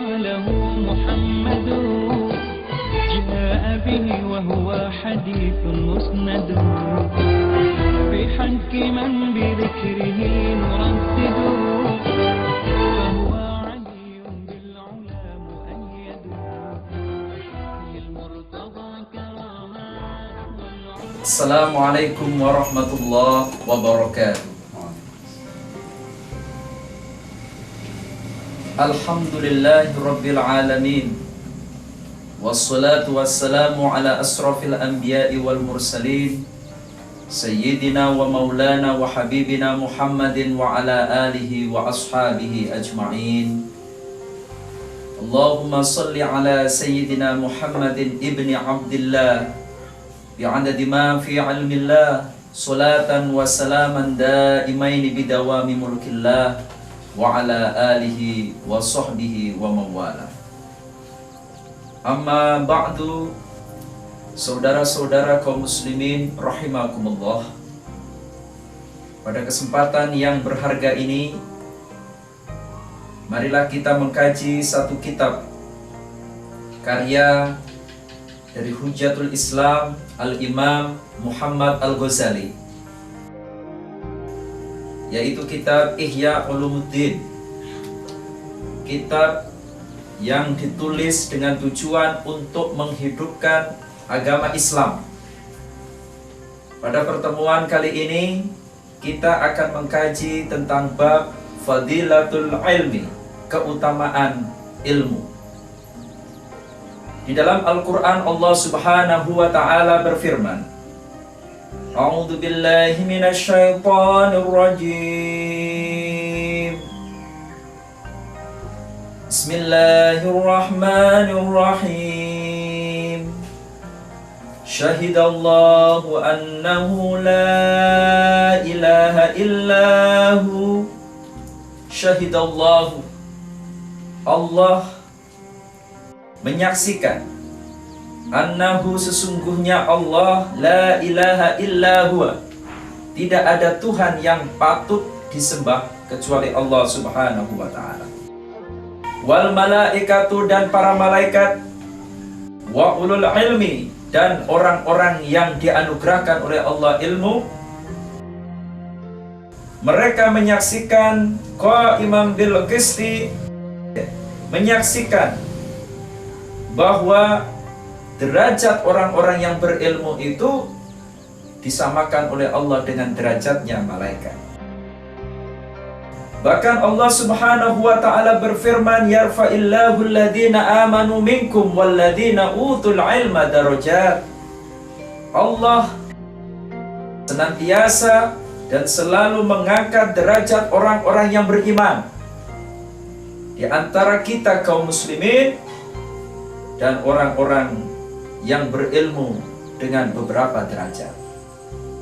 قاله محمد جاء به وهو حديث مسند في حق من بذكره نردد فهو علي بالعلا مؤيد للمرتضى كرامات والعلا. Assalamualaikum warahmatullahi wabarakatuh. Alhamdulillahi rabbil alamin. Wassalatu wassalamu ala asrafil anbiya'i wal mursalin Sayyidina wa maulana wa habibina Muhammadin wa ala alihi wa ashabihi ajma'in. Allahumma salli ala Sayyidina Muhammadin ibni Abdillah bi'adadi ma fi ilmillah salatan wa salaman daimaini bidawami mulkillah wa ala alihi wa sahbihi wa mawala. Amma ba'du, saudara-saudara kaum muslimin rahimakumullah. Pada kesempatan yang berharga ini, marilah kita mengkaji satu kitab karya dari Hujjatul Islam Al-Imam Muhammad Al-Ghazali, yaitu kitab Ihya Ulumuddin. Kitab yang ditulis dengan tujuan untuk menghidupkan agama Islam. Pada pertemuan kali ini kita akan mengkaji tentang bab Fadilatul Ilmi, keutamaan ilmu. Di dalam Al-Quran Allah Subhanahu wa ta'ala berfirman, A'udzu billahi minasyaitonir rajim. Bismillahirrahmanirrahim. Syahidallahu annahu la ilaha illahu. Syahidallahu, Allah menyaksikan, annahu sesungguhnya Allah, la ilaha illahu, tidak ada Tuhan yang patut disembah kecuali Allah Subhanahu wa ta'ala. Wal malaikatu, dan para malaikat, wa ulul ilmi, dan orang-orang yang dianugerahkan oleh Allah ilmu, mereka menyaksikan qaiman bil qisti, menyaksikan bahwa derajat orang-orang yang berilmu itu disamakan oleh Allah dengan derajatnya malaikat. Bahkan Allah Subhanahu wa ta'ala berfirman, yarfa'illahu alladhina amanu minkum walladhina utul ilma darajat. Allah senantiasa dan selalu mengangkat derajat orang-orang yang beriman di antara kita kaum muslimin dan orang-orang yang berilmu dengan beberapa derajat.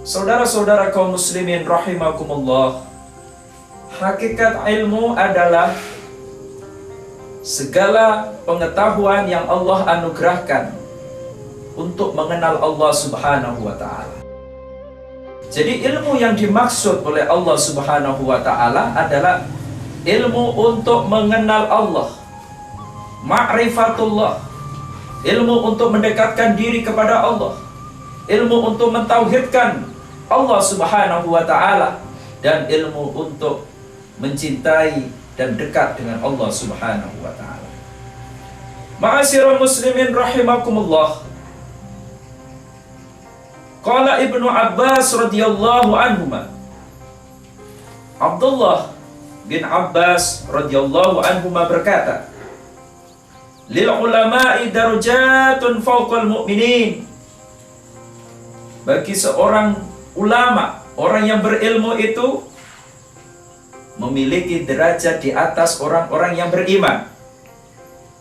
Saudara-saudara kaum muslimin rahimakumullah, hakikat ilmu adalah segala pengetahuan yang Allah anugerahkan untuk mengenal Allah Subhanahu wa ta'ala. Jadi ilmu yang dimaksud oleh Allah Subhanahu wa ta'ala adalah ilmu untuk mengenal Allah, ma'rifatullah, ilmu untuk mendekatkan diri kepada Allah, ilmu untuk mentauhidkan Allah Subhanahu wa ta'ala, dan ilmu untuk mencintai dan dekat dengan Allah Subhanahu wa ta'ala. Ma'asyiral muslimin rahimakumullah. Qala Ibnu Abbas radhiyallahu anhuma, Abdullah bin Abbas radhiyallahu anhuma berkata, lil ulama'i darajatun fawqal mu'minin. Bagi seorang ulama, orang yang berilmu itu memiliki derajat di atas orang-orang yang beriman.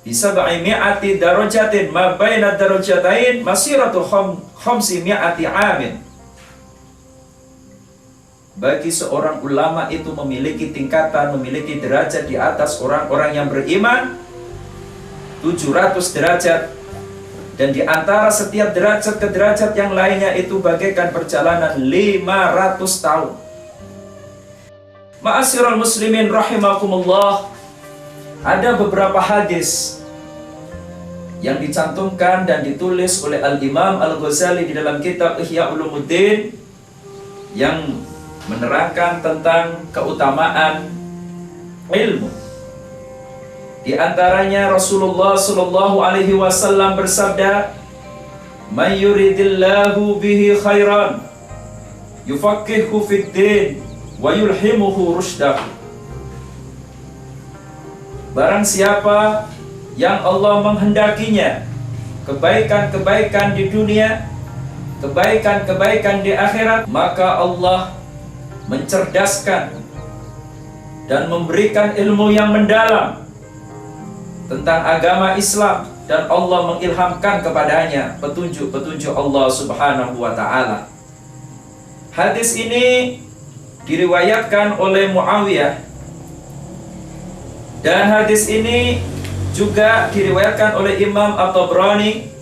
Bisa ba'imi'ati darajatin ma baina darajatain masiratu khamsimi'ati amin. Bagi seorang ulama itu memiliki tingkatan, memiliki derajat di atas orang-orang yang beriman 700 derajat, dan di antara setiap derajat ke derajat yang lainnya itu bagaikan perjalanan 500 tahun. Ma'asyiral muslimin rahimakumullah. Ada beberapa hadis yang dicantumkan dan ditulis oleh Al-Imam Al-Ghazali di dalam kitab Ihya Ulumuddin yang menerangkan tentang keutamaan ilmu. Di antaranya Rasulullah sallallahu alaihi wasallam bersabda, "Man yuridillahu bihi khairan yufaqihuhu fid din wa yulhimuhu rusydah." Barang siapa yang Allah menghendakinya kebaikan-kebaikan di dunia, kebaikan-kebaikan di akhirat, maka Allah mencerdaskan dan memberikan ilmu yang mendalam tentang agama Islam, dan Allah mengilhamkan kepadanya petunjuk-petunjuk Allah Subhanahu wa ta'ala. Hadis ini diriwayatkan oleh Muawiyah, dan hadis ini juga diriwayatkan oleh Imam At-Tabrani,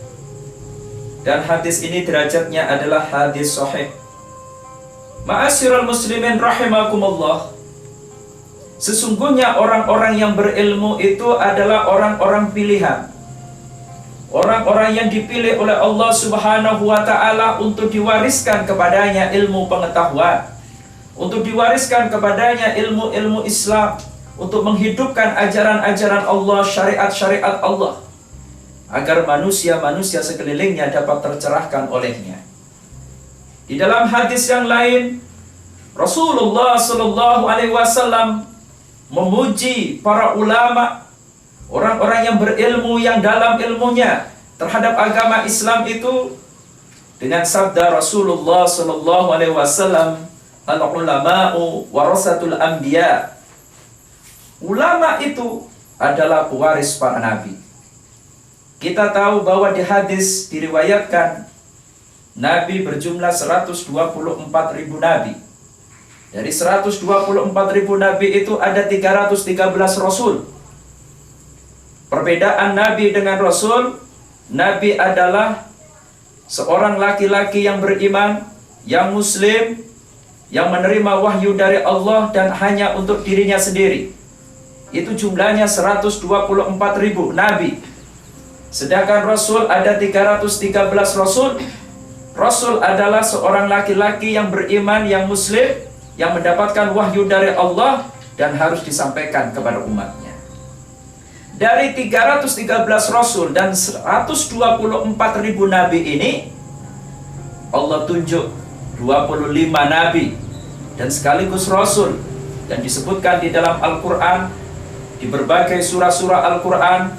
dan hadis ini derajatnya adalah hadis sahih. Ma'asyiral muslimin rahimakumullah, sesungguhnya orang-orang yang berilmu itu adalah orang-orang pilihan, orang-orang yang dipilih oleh Allah Subhanahu wa ta'ala untuk diwariskan kepadanya ilmu pengetahuan, untuk diwariskan kepadanya ilmu-ilmu Islam, untuk menghidupkan ajaran-ajaran Allah, syariat-syariat Allah, agar manusia-manusia sekelilingnya dapat tercerahkan olehnya. Di dalam hadis yang lain, Rasulullah sallallahu alaihi wasallam memuji para ulama, orang-orang yang berilmu, yang dalam ilmunya terhadap agama Islam itu, dengan sabda Rasulullah sallallahu alaihi wasallam, "Al-ulama'u warasatul anbiya." Ulama itu adalah pewaris para nabi. Kita tahu bahwa di hadis diriwayatkan nabi berjumlah 124.000 nabi. Dari 124.000 nabi itu ada 313 rasul. Perbedaan nabi dengan rasul, nabi adalah seorang laki-laki yang beriman, yang muslim, yang menerima wahyu dari Allah dan hanya untuk dirinya sendiri. Itu jumlahnya 124.000 nabi. Sedangkan rasul ada 313 rasul. Rasul adalah seorang laki-laki yang beriman, yang muslim, yang mendapatkan wahyu dari Allah dan harus disampaikan kepada umatnya. Dari 313 rasul dan 124.000 nabi ini, Allah tunjuk 25 nabi dan sekaligus rasul, dan disebutkan di dalam Al-Quran, di berbagai surah-surah Al-Quran,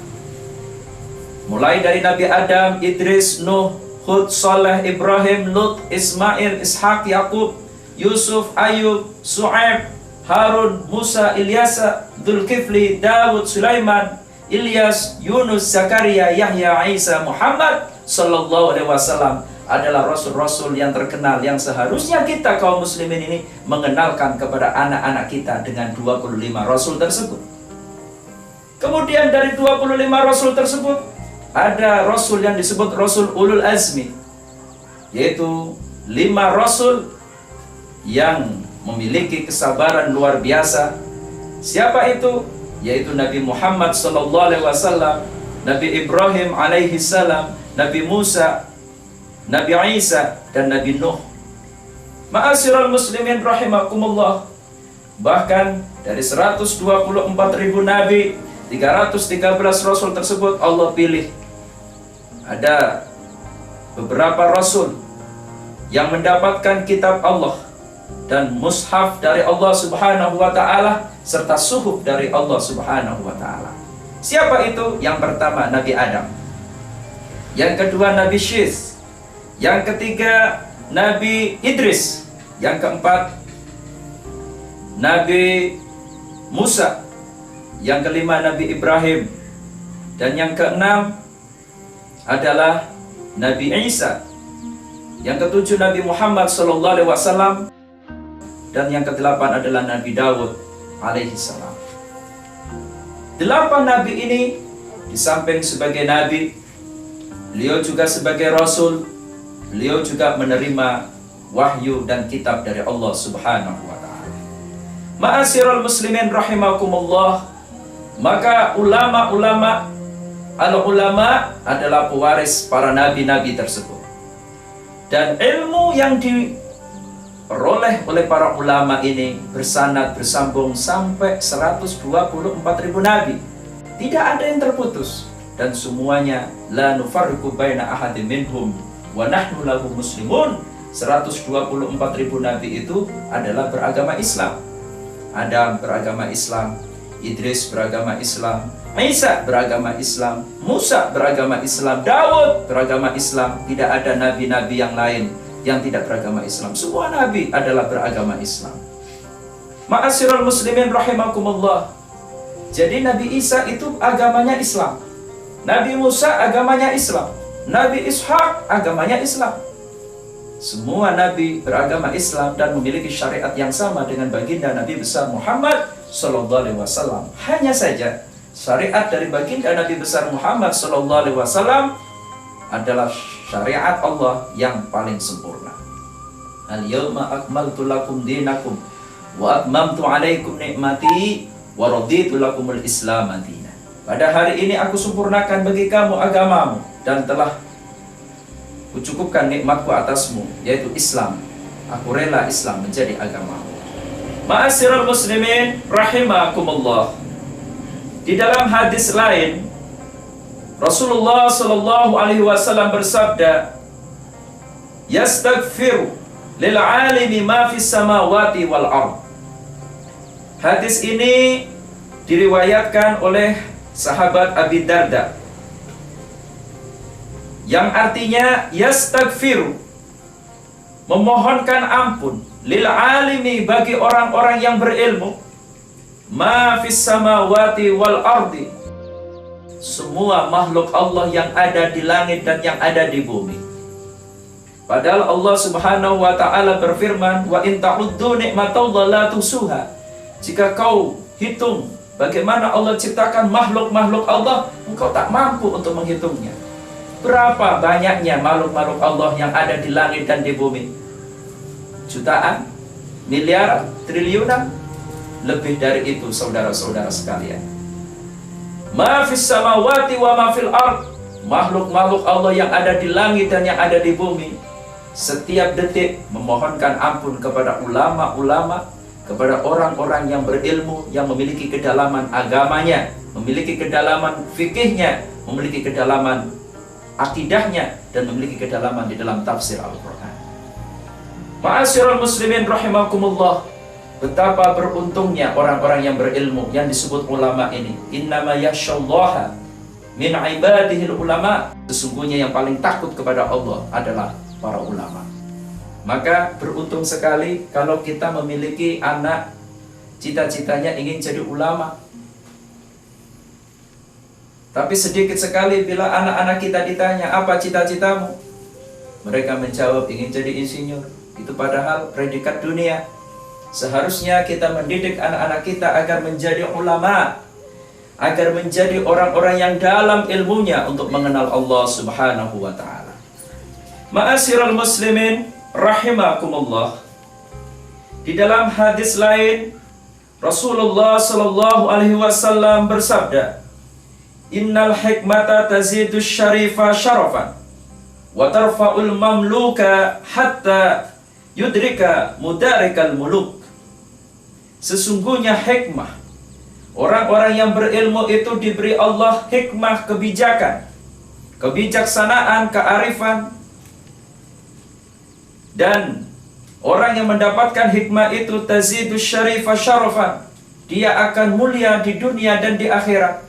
mulai dari Nabi Adam, Idris, Nuh, Hud, Saleh, Ibrahim, Lut, Ismail, Ishak, Yakub, Yusuf, Ayub, Su'aib, Harun, Musa, Ilyasa, Dzulkifli, Dawud, Sulaiman, Ilyas, Yunus, Zakaria, Yahya, Isa, Muhammad sallallahu alaihi wasallam adalah rasul-rasul yang terkenal, yang seharusnya kita kaum muslimin ini mengenalkan kepada anak-anak kita dengan 25 rasul tersebut. Kemudian dari 25 rasul tersebut, ada rasul yang disebut rasul ulul azmi, yaitu 5 rasul yang memiliki kesabaran luar biasa. Siapa itu? Yaitu Nabi Muhammad sallallahu alaihi wasallam, Nabi Ibrahim alaihi salam, Nabi Musa, Nabi Isa, dan Nabi Nuh. Ma'asyiral muslimin rahimakumullah, bahkan dari 124.000 nabi, 313 rasul tersebut Allah pilih. Ada beberapa rasul yang mendapatkan kitab Allah dan mushaf dari Allah Subhanahu wa ta'ala, serta suhuf dari Allah Subhanahu wa ta'ala. Siapa itu? Yang pertama Nabi Adam, yang kedua Nabi Syith, yang ketiga Nabi Idris, yang keempat Nabi Musa, yang kelima Nabi Ibrahim, dan yang keenam adalah Nabi Isa, yang ketujuh Nabi Muhammad sallallahu alaihi wasallam, dan yang kedelapan adalah Nabi Dawud alaihi salam. 8 nabi ini di samping sebagai nabi, beliau juga sebagai rasul, beliau juga menerima wahyu dan kitab dari Allah Subhanahu wa ta'ala. Ma'asyiral muslimin rahimakumullah, Maka ulama-ulama, al-ulama adalah pewaris para nabi-nabi tersebut. Dan ilmu yang diperoleh oleh para ulama ini bersanad bersambung sampai 124.000 nabi. Tidak ada yang terputus, dan semuanya la nufarriqu baina ahadin minhum wa nahnu lahu muslimun. 124.000 nabi itu adalah beragama Islam. Adam beragama Islam, Idris beragama Islam, Isa beragama Islam, Musa beragama Islam, Daud beragama Islam. Tidak ada nabi-nabi yang lain yang tidak beragama Islam. Semua nabi adalah beragama Islam. Ma'asyiral muslimin rahimakumullah. Jadi Nabi Isa itu agamanya Islam, Nabi Musa agamanya Islam, Nabi Ishak agamanya Islam. Semua nabi beragama Islam dan memiliki syariat yang sama dengan baginda Nabi besar Muhammad sallallahu alaihi wasallam. Hanya saja syariat dari baginda Nabi besar Muhammad sallallahu alaihi wasallam adalah syariat Allah yang paling sempurna. Al-yawma akmaltu lakum dinakum wa atmamtu alaikum ni'mati wa raditu lakumul Islam madinah. Pada hari ini aku sempurnakan bagi kamu agamamu dan telah kucukupkan nikmatku atasmu, yaitu Islam. Aku rela Islam menjadi agamamu. Ma'asyiral muslimin rahimakumullah. Di dalam hadis lain, Rasulullah sallallahu alaihi wasallam bersabda, "Yastaghfiru lil 'alimi ma fis samawati wal ard." Hadis ini diriwayatkan oleh sahabat Abi Darda, yang artinya yastaghfiru, memohonkan ampun, lil 'alimi, bagi orang-orang yang berilmu, ma fis samawati wal ardi, semua makhluk Allah yang ada di langit dan yang ada di bumi. Padahal Allah Subhanahu wa taala berfirman, wa in ta'uddu ni'matallahi la tusuha. Jika kau hitung bagaimana Allah ciptakan makhluk-makhluk Allah, engkau tak mampu untuk menghitungnya. Berapa banyaknya makhluk-makhluk Allah yang ada di langit dan di bumi? Jutaan, miliaran, triliunan? Lebih dari itu, saudara-saudara sekalian. Ma fis samawati wa ma fil ard, makhluk-makhluk Allah yang ada di langit dan yang ada di bumi, setiap detik memohonkan ampun kepada ulama-ulama, kepada orang-orang yang berilmu, yang memiliki kedalaman agamanya, memiliki kedalaman fikihnya, memiliki kedalaman akidahnya, dan memiliki kedalaman di dalam tafsir Al-Quran. Ma'asyiral muslimin rahimakumullah. Betapa beruntungnya orang-orang yang berilmu yang disebut ulama ini. Innama yakhsyallaha min ibadihil ulama. Sesungguhnya yang paling takut kepada Allah adalah para ulama. Maka beruntung sekali kalau kita memiliki anak cita-citanya ingin jadi ulama. Tapi sedikit sekali bila anak-anak kita ditanya, apa cita-citamu? Mereka menjawab, ingin jadi insinyur. Itu padahal predikat dunia. Seharusnya kita mendidik anak-anak kita agar menjadi ulama, agar menjadi orang-orang yang dalam ilmunya untuk mengenal Allah Subhanahu wa ta'ala. Ma'asyiral muslimin rahimakumullah. Di dalam hadis lain, Rasulullah sallallahu alaihi wasallam bersabda, "Innal hikmata tazidus syarifa syarafan wa tarfa'ul mamluka hatta yudrika mudarikal muluk." Sesungguhnya hikmah, orang-orang yang berilmu itu diberi Allah hikmah kebijakan, kebijaksanaan, kearifan. Dan orang yang mendapatkan hikmah itu tazidus syarifa syarafan, dia akan mulia di dunia dan di akhirat.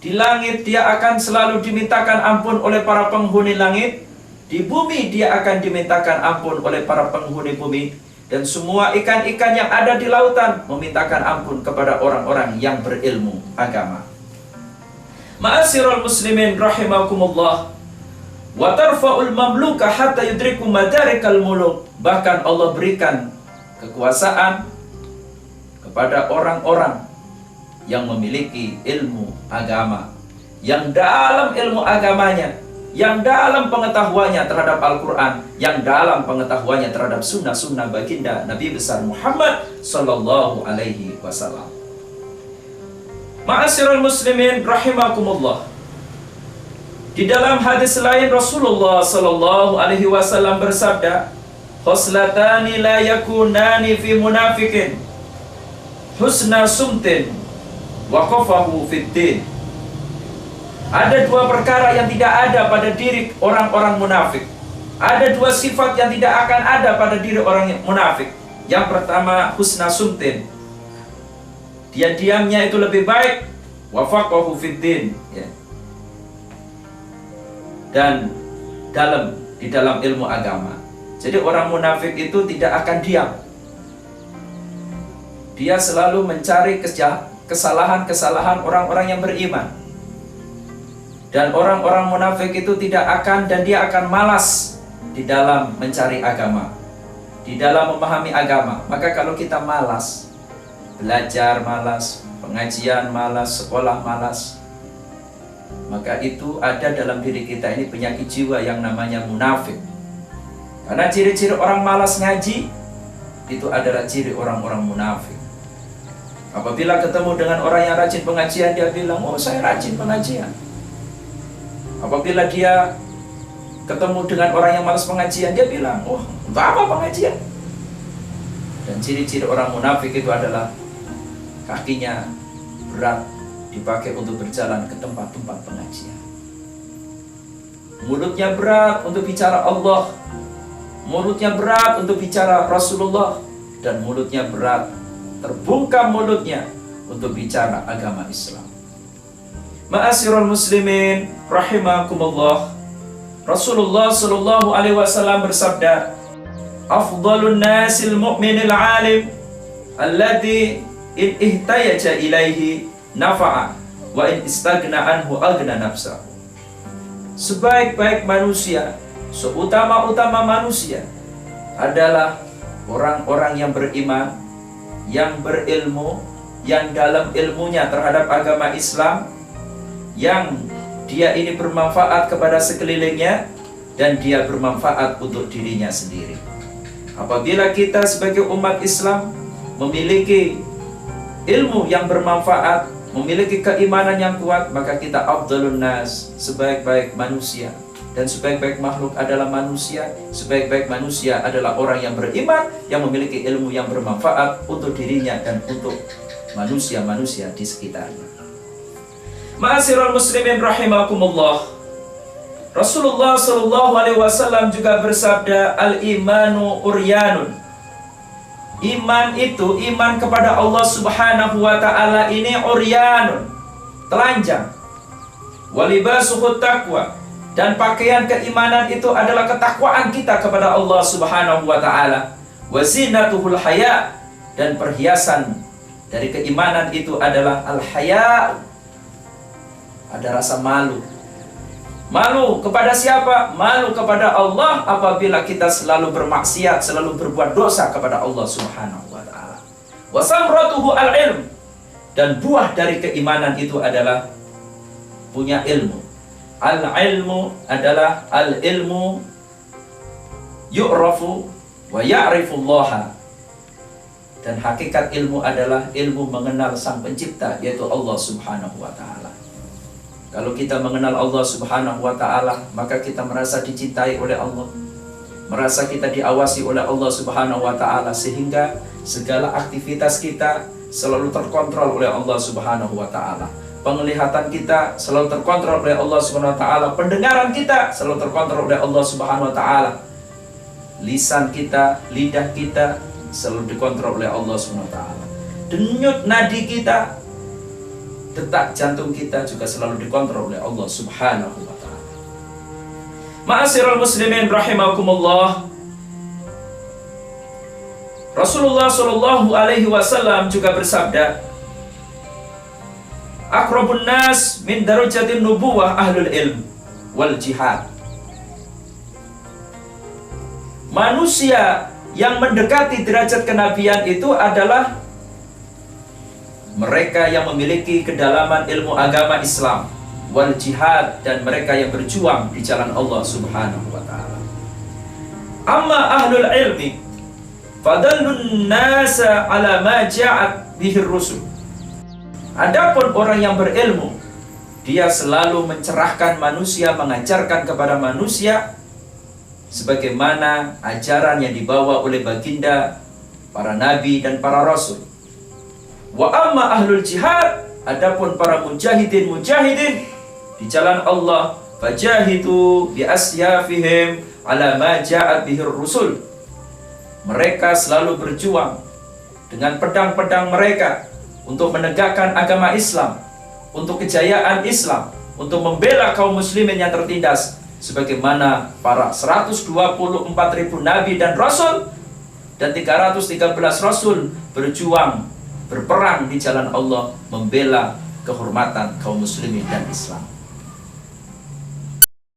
Di langit dia akan selalu dimintakan ampun oleh para penghuni langit. Di bumi dia akan dimintakan ampun oleh para penghuni bumi. Dan semua ikan-ikan yang ada di lautan memintakan ampun kepada orang-orang yang berilmu agama. Ma'asyiral muslimin rahimakumullah. Wa tarfa'ul mamluka hatta yudriku madarikal muluk. Bahkan Allah berikan kekuasaan kepada orang-orang yang memiliki ilmu agama, yang dalam ilmu agamanya, yang dalam pengetahuannya terhadap Al-Quran, yang dalam pengetahuannya terhadap sunnah-sunnah baginda Nabi besar Muhammad sallallahu alaihi wasallam. Ma'asyiral muslimin rahimakumullah. Di dalam hadis lain Rasulullah sallallahu alaihi wasallam bersabda, "Khoslatani la yakunani fi munafiqin, husna sumtin wa qafahu fid din." Ada dua perkara yang tidak ada pada diri orang-orang munafik. Ada dua sifat yang tidak akan ada pada diri orang munafik. Yang pertama, husna sumtin. Dia diamnya itu lebih baik. Wa faqahu fid din, ya. Dan di dalam ilmu agama. Jadi orang munafik itu tidak akan diam. Dia selalu mencari kesalahan-kesalahan orang-orang yang beriman. Dan orang-orang munafik itu tidak akan, dan dia akan malas di dalam mencari agama, di dalam memahami agama. Maka kalau kita malas, belajar malas, pengajian malas, sekolah malas, maka itu ada dalam diri kita ini penyakit jiwa yang namanya munafik. Karena ciri-ciri orang malas ngaji itu adalah ciri orang-orang munafik. Apabila ketemu dengan orang yang rajin pengajian, dia bilang, "Oh, saya rajin pengajian." Apabila dia ketemu dengan orang yang malas pengajian, dia bilang, "Oh, untuk apa pengajian?" Dan ciri-ciri orang munafik itu adalah kakinya berat dipakai untuk berjalan ke tempat-tempat pengajian. Mulutnya berat untuk bicara Allah, mulutnya berat untuk bicara Rasulullah, dan mulutnya berat, terbungkam mulutnya untuk bicara agama Islam. Ma'asyiral muslimin rahimakumullah. Rasulullah sallallahu alaihi wasallam bersabda, "Afdhalun nasil mu'minil alim alladhi in ihtayaja ilaihi nafa'a wa in istagna anhu aghna nafsa." Sebaik-baik manusia, seutama-utama manusia adalah orang-orang yang beriman, yang berilmu, yang dalam ilmunya terhadap agama Islam, yang dia ini bermanfaat kepada sekelilingnya, dan dia bermanfaat untuk dirinya sendiri. Apabila kita sebagai umat Islam memiliki ilmu yang bermanfaat, memiliki keimanan yang kuat, maka kita afdhalun nas, sebaik-baik manusia. Dan sebaik-baik makhluk adalah manusia. Sebaik-baik manusia adalah orang yang beriman, yang memiliki ilmu yang bermanfaat untuk dirinya dan untuk manusia-manusia di sekitarnya. Ma'asyiral muslimin rahimakumullah. Rasulullah sallallahu alaihi wasallam juga bersabda, "Al-imanu uryanun." Iman itu, iman kepada Allah Subhanahu wa taala ini uryanun, telanjang. Walibasuhut taqwa, dan pakaian keimanan itu adalah ketakwaan kita kepada Allah Subhanahu wa taala. Wazinatuhul haya, dan perhiasan dari keimanan itu adalah al-haya. Ada rasa malu. Malu kepada siapa? Malu kepada Allah apabila kita selalu bermaksiat, selalu berbuat dosa kepada Allah Subhanahu wa taala. Wa samratuhu al-ilm, dan buah dari keimanan itu adalah punya ilmu. Al-ilmu adalah al-ilmu yu'rafu wa ya'rifullaha. Dan hakikat ilmu adalah ilmu mengenal Sang Pencipta, yaitu Allah Subhanahu wa taala. Kalau kita mengenal Allah Subhanahu wa taala, maka kita merasa dicintai oleh Allah, merasa kita diawasi oleh Allah Subhanahu wa taala, sehingga segala aktivitas kita selalu terkontrol oleh Allah Subhanahu wa taala. Penglihatan kita selalu terkontrol oleh Allah Subhanahu wa taala, pendengaran kita selalu terkontrol oleh Allah Subhanahu wa taala. Lisan kita, lidah kita selalu dikontrol oleh Allah Subhanahu wa taala. Denyut nadi kita, detak jantung kita juga selalu dikontrol oleh Allah Subhanahu wa taala. Ma'asyiral muslimin rahimakumullah. Rasulullah sallallahu alaihi wasallam juga bersabda, "Aqrabun nas min darajatin nubuwah ahlul ilm wal jihad." Manusia yang mendekati derajat kenabian itu adalah mereka yang memiliki kedalaman ilmu agama Islam, wal jihad, dan mereka yang berjuang di jalan Allah Subhanahu wa taala. Amma ahlul ilmi fadallun nasa ala ma ja'at bihi rusul. Adapun orang yang berilmu, dia selalu mencerahkan manusia, mengajarkan kepada manusia sebagaimana ajaran yang dibawa oleh baginda, para nabi dan para rasul. Wa amma ahlul jihad, adapun para mujahidin di jalan Allah, fajahidu bi asyafihim ala ma ja'at bihir rusul. Mereka selalu berjuang dengan pedang-pedang mereka untuk menegakkan agama Islam, untuk kejayaan Islam, untuk membela kaum muslimin yang tertindas, sebagaimana para 124.000 nabi dan rasul dan 313 rasul berjuang, berperang di jalan Allah, membela kehormatan kaum muslimin dan Islam.